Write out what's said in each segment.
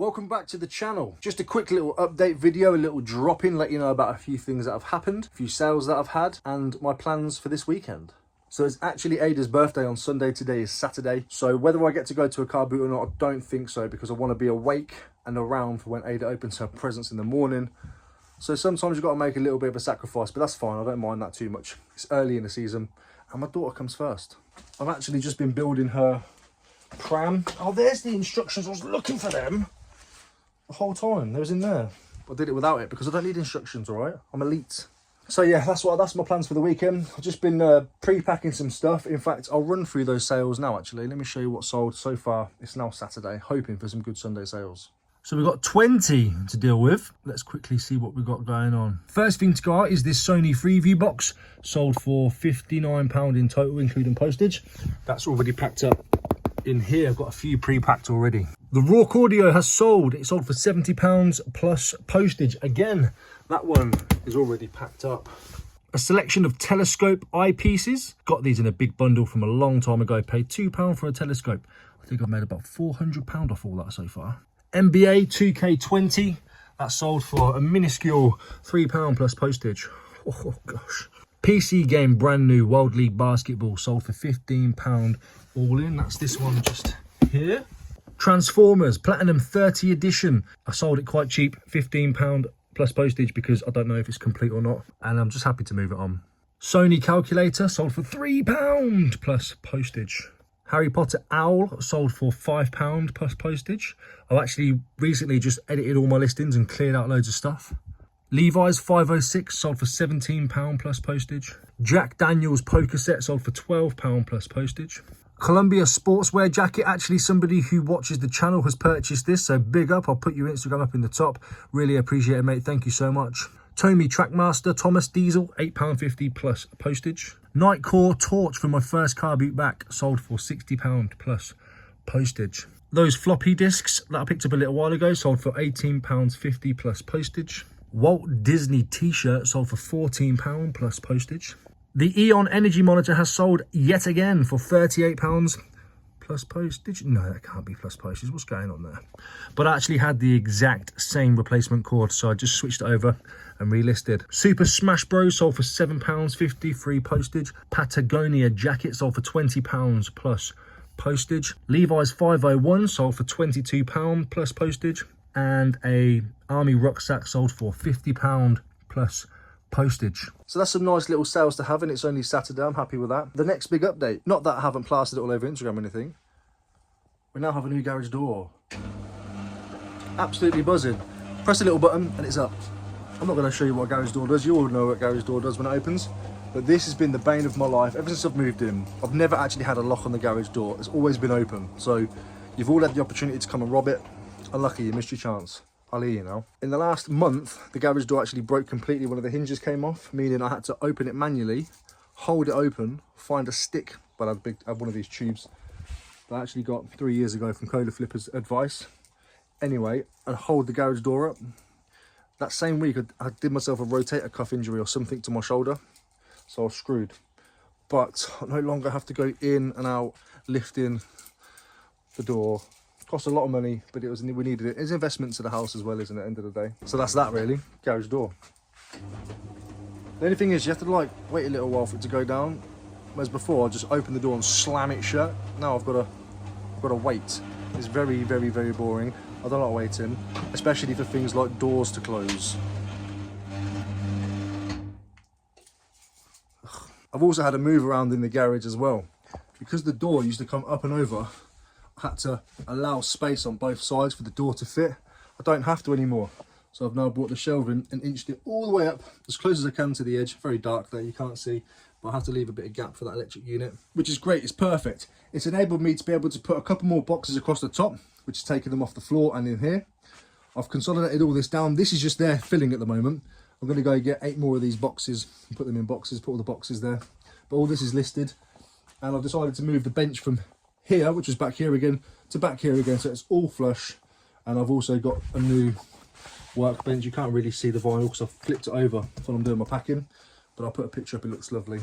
Welcome back to the channel. Just a quick little update video, a little drop in, let you know about a few things that have happened, a few sales that I've had, and my plans for this weekend. So it's actually Ada's birthday on Sunday. Today is Saturday. So whether I get to go to a car boot or not, I don't think so, because I want to be awake and around for when Ada opens her presents in the morning. So sometimes you've got to make a little bit of a sacrifice, but that's fine. I don't mind that too much. It's early in the season and my daughter comes first. I've actually just been building her pram. Oh, there's the instructions. I was looking for them the whole time. They was in there. I did it without it because I don't need instructions, all right? I'm elite. So yeah, that's my plans for the weekend. I've just been pre-packing some stuff. In fact, I'll run through those sales now, actually. Let me show you what's sold so far. It's now Saturday, hoping for some good Sunday sales. So we've got 20 to deal with. Let's quickly see what we've got going on. First thing to go out is this Sony Freeview box, sold for £59 in total, including postage. That's already packed up in here. I've got a few pre-packed already. The Rourke Audio has sold. It sold for £70 plus postage. Again, that one is already packed up. A selection of telescope eyepieces. Got these in a big bundle from a long time ago. Paid £2 for a telescope. I think I've made about £400 off all that so far. NBA 2K20. That sold for a minuscule £3 plus postage. Oh gosh. PC game, brand new, World League Basketball, sold for £15 all in. That's this one just here. Transformers Platinum 30 edition. I sold it quite cheap, £15 plus postage, because I don't know if it's complete or not, and I'm just happy to move it on. Sony calculator sold for £3 plus postage. Harry Potter Owl sold for £5 plus postage. I've actually recently just edited all my listings and cleared out loads of stuff. Levi's 506 sold for £17 plus postage. Jack Daniel's poker set sold for £12 plus postage. Columbia sportswear jacket. Actually, somebody who watches the channel has purchased this, so big up. I'll put your Instagram up in the top. Really appreciate it, mate. Thank you so much. Tomy Trackmaster Thomas Diesel, £8.50 plus postage. Nightcore torch for my first car boot back, sold for £60 plus postage. Those floppy discs that I picked up a little while ago sold for £18.50 plus postage. Walt Disney t-shirt sold for £14 plus postage. The Eon Energy Monitor has sold yet again for £38 plus postage. No, that can't be plus postage. What's going on there? But I actually had the exact same replacement cord, so I just switched it over and relisted. Super Smash Bros sold for £7.50 free postage. Patagonia jacket sold for £20 plus postage. Levi's 501 sold for £22 plus postage. And a army rucksack sold for £50 plus postage. So that's some nice little sales to have, and it's only Saturday. I'm happy with that. The next big update, not that I haven't plastered it all over Instagram or anything, we now have a new garage door. Absolutely buzzing. Press a little button and it's up. I'm not going to show you what a garage door does. You all know what a garage door does when it opens, but this has been the bane of my life ever since I've moved in. I've never actually had a lock on the garage door. It's always been open. So you've all had the opportunity to come and rob it. Unlucky, you missed your chance. I'll hear you now. In the last month, the garage door actually broke completely. One of the hinges came off, meaning I had to open it manually, hold it open, find a stick. Well, I had one of these tubes that I actually got 3 years ago from Cola Flipper's advice. Anyway, and hold the garage door up. That same week, I did myself a rotator cuff injury or something to my shoulder, so I was screwed. But I no longer have to go in and out lifting the door. Cost a lot of money, but we needed it. It's investment to the house as well, isn't it, at the end of the day? So that's that, really. Garage door. The only thing is, you have to like wait a little while for it to go down. Whereas before, I just open the door and slam it shut. Now I've got to wait. It's very, very, very boring. I don't like waiting, especially for things like doors to close. I've also had to move around in the garage as well. Because the door used to come up and over, had to allow space on both sides for the door to fit. I don't have to anymore. So I've now brought the shelving and inched it all the way up as close as I can to the edge. Very dark there, you can't see, but I have to leave a bit of gap for that electric unit, which is great. It's perfect. It's enabled me to be able to put a couple more boxes across the top, which is taking them off the floor and in here. I've consolidated all this down. This is just there filling at the moment. I'm going to go get 8 more of these boxes and put them in boxes, put all the boxes there. But all this is listed, and I've decided to move the bench from here, which is back here again, to back here again, so it's all flush. And I've also got a new workbench. You can't really see the vinyl because I've flipped it over when I'm doing my packing, but I'll put a picture up. It looks lovely.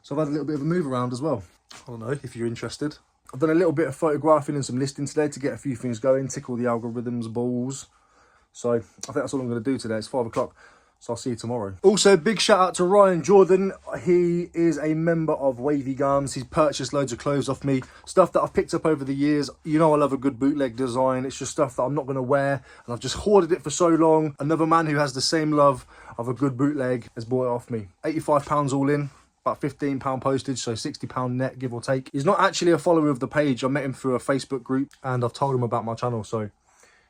So I've had a little bit of a move around as well. I don't know if you're interested. I've done a little bit of photographing and some listing today to get a few things going, tickle the algorithms balls. So I think that's all I'm going to do today. It's 5 o'clock. So I'll see you tomorrow. Also, big shout out to Ryan Jordan. He is a member of Wavy Garms. He's purchased loads of clothes off me. Stuff that I've picked up over the years. You know I love a good bootleg design. It's just stuff that I'm not going to wear. And I've just hoarded it for so long. Another man who has the same love of a good bootleg has bought it off me. £85 all in. About £15 postage, so £60 net, give or take. He's not actually a follower of the page. I met him through a Facebook group and I've told him about my channel. So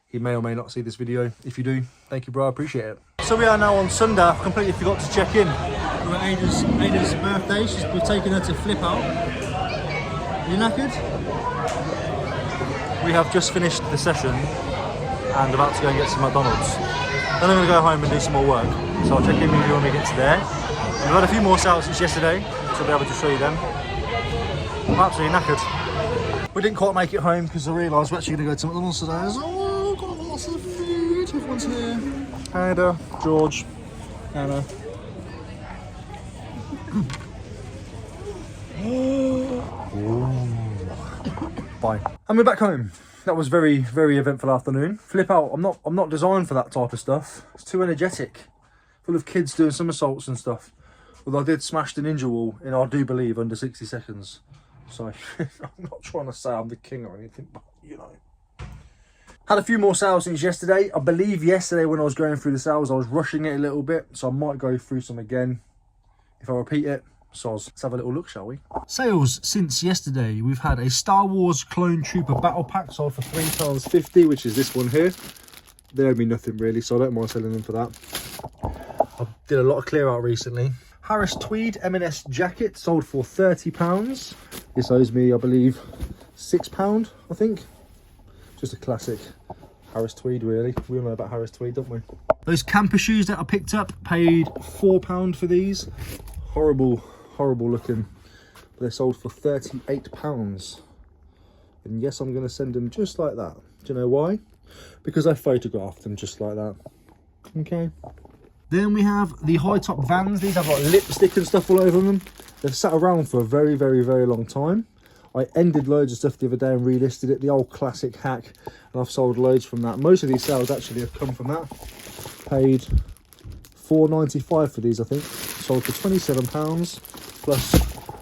he may or may not see this video. If you do, thank you, bro. I appreciate it. So we are now on Sunday. I completely forgot to check in. We're at Ada's birthday. We're taking her to flip out. Are you knackered? We have just finished the session and about to go and get some McDonald's. Then I'm going to go home and do some more work. So I'll check in with you when we get to there. We've had a few more sales since yesterday, so I'll be able to show you them. I'm absolutely knackered. We didn't quite make it home because I realised we're actually going to go to McDonald's today. Oh, got lots of food. Everyone's here. Ada, George, Anna. Bye. And we're back home. That was very, very eventful afternoon. Flip out. I'm not designed for that type of stuff. It's too energetic. Full of kids doing somersaults and stuff. Although I did smash the ninja wall in, I do believe, under 60 seconds. So I'm not trying to say I'm the king or anything, but you know. Had a few more sales since yesterday. I believe yesterday when I was going through the sales, I was rushing it a little bit. So I might go through some again if I repeat it. So let's have a little look, shall we? Sales since yesterday. We've had a Star Wars Clone Trooper Battle Pack sold for £3.50, which is this one here. They owe me nothing really, so I don't mind selling them for that. I did a lot of clear out recently. Harris Tweed M&S jacket sold for £30. This owes me, I believe, £6, I think. Just a classic Harris Tweed, really. We all know about Harris Tweed, don't we? Those camper shoes that I picked up, paid £4 for these. Horrible, horrible looking. But they sold for £38. And yes, I'm going to send them just like that. Do you know why? Because I photographed them just like that. Okay. Then we have the high top Vans. These have like lipstick and stuff all over them. They've sat around for a very, very, very long time. I ended loads of stuff the other day and relisted it, the old classic hack, and I've sold loads from that. Most of these sales actually have come from that. Paid £4.95 for these, I think. Sold for £27 plus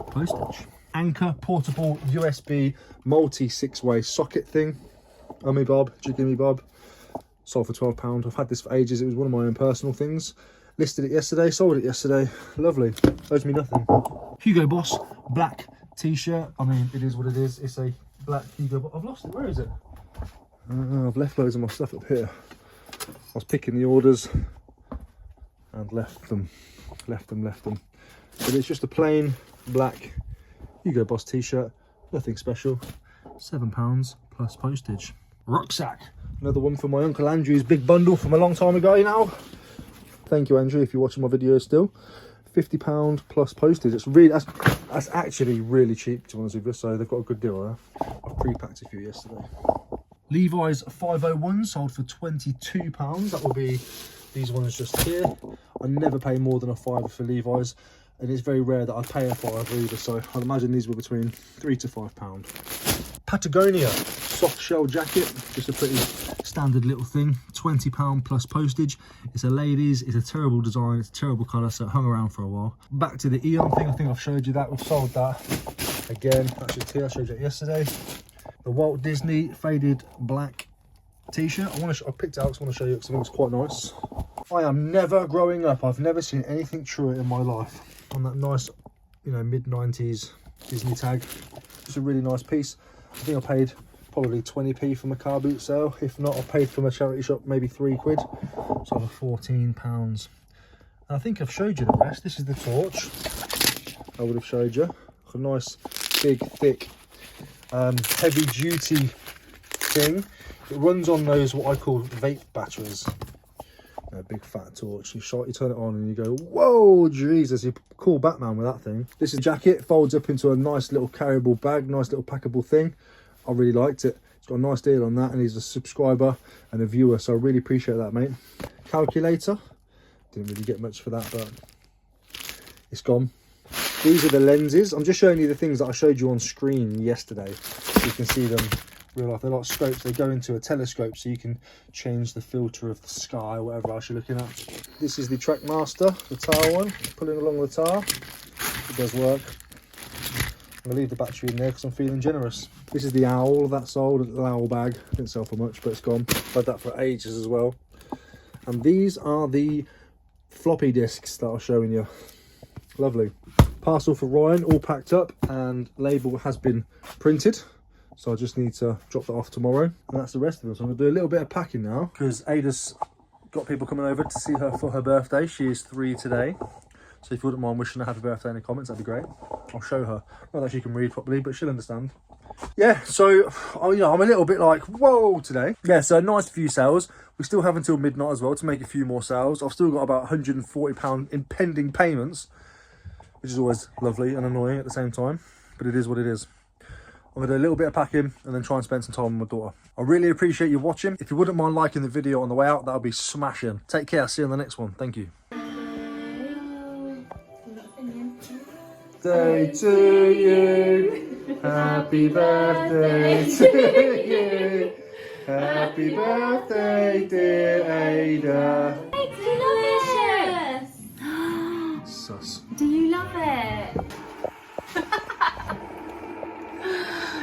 postage. Anchor portable USB multi 6-way socket thing. Ummy Bob, jiggy Bob. Sold for £12. I've had this for ages. It was one of my own personal things. Listed it yesterday, sold it yesterday. Lovely. Owes me nothing. Hugo Boss black t-shirt. I mean, it is what it is. It's a black Hugo Boss. I've lost it. Where is it? I've left loads of my stuff up here. I was picking the orders and left them. But it's just a plain black Hugo Boss t-shirt. Nothing special. £7 plus postage. Rucksack. Another one from my Uncle Andrew's big bundle from a long time ago now. Thank you, Andrew, if you're watching my videos still. £50 plus postage. It's really, that's actually really cheap, to be honest with you. So they've got a good deal there. I pre-packed a few yesterday. Levi's 501 sold for £22. That will be these ones just here. I never pay more than a £5 for Levi's, and it's very rare that I pay a £5 either. So I'd imagine these were between £3 to £5. Patagonia soft shell jacket, just a pretty standard little thing. £20 plus postage. It's a ladies. It's a terrible design. It's a terrible colour, so it hung around for a while. Back to the Eon thing. I think I've showed you that. We've sold that again. That's just here. I showed you it yesterday. The Walt Disney faded black t-shirt. I picked it out because I want to show you because I think it's quite nice. I am never growing up. I've never seen anything truer in my life. On that nice, you know, mid-90s Disney tag. Just a really nice piece. I think I paid probably 20p from a car boot sale. If not, I paid from a charity shop maybe £3. So for £14. And I think I've showed you the rest. This is the torch. I would have showed you. A nice, big, thick, heavy duty thing. It runs on those what I call vape batteries. A big fat torch. You turn it on and you go, whoa, Jesus, you cool Batman with that thing. This is a jacket, folds up into a nice little carryable bag, nice little packable thing. I really liked it. It's got a nice deal on that, and he's a subscriber and a viewer, so I really appreciate that, mate. Calculator. Didn't really get much for that, but it's gone. These are the lenses. I'm just showing you the things that I showed you on screen yesterday. you can see them real life. They're like scopes. They go into a telescope, so you can change the filter of the sky or whatever else you're looking at. This is the Trackmaster, the tire one, pulling along the tire. It does work. I'm gonna leave the battery in there because I'm feeling generous. This is the owl that sold, the owl bag. Didn't sell for much, but it's gone. I've had that for ages as well. And these are the floppy disks that I was showing you. Lovely. Parcel for Ryan, all packed up, and label has been printed. So I just need to drop that off tomorrow. And that's the rest of them. So I'm gonna do a little bit of packing now because Ada's got people coming over to see her for her birthday. She is 3 today. So if you wouldn't mind wishing her happy birthday in the comments, that'd be great. I'll show her. Not that she can read properly, but she'll understand. Yeah, so, you know, I'm a little bit like, whoa, today. Yeah, so a nice few sales. We still have until midnight as well to make a few more sales. I've still got about £140 in pending payments, which is always lovely and annoying at the same time, but it is what it is. I'm gonna do a little bit of packing and then try and spend some time with my daughter. I really appreciate you watching. If you wouldn't mind liking the video on the way out, that would be smashing. Take care, see you on the next one. Thank you. Day to you, happy birthday to you, happy birthday dear Ada. It's delicious! Sus. Do you love it?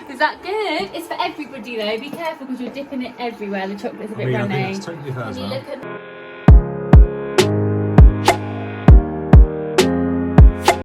Is that good? It's for everybody though, be careful because you're dipping it everywhere, the chocolate's a bit runny. I think it's totally hers Can you now. look at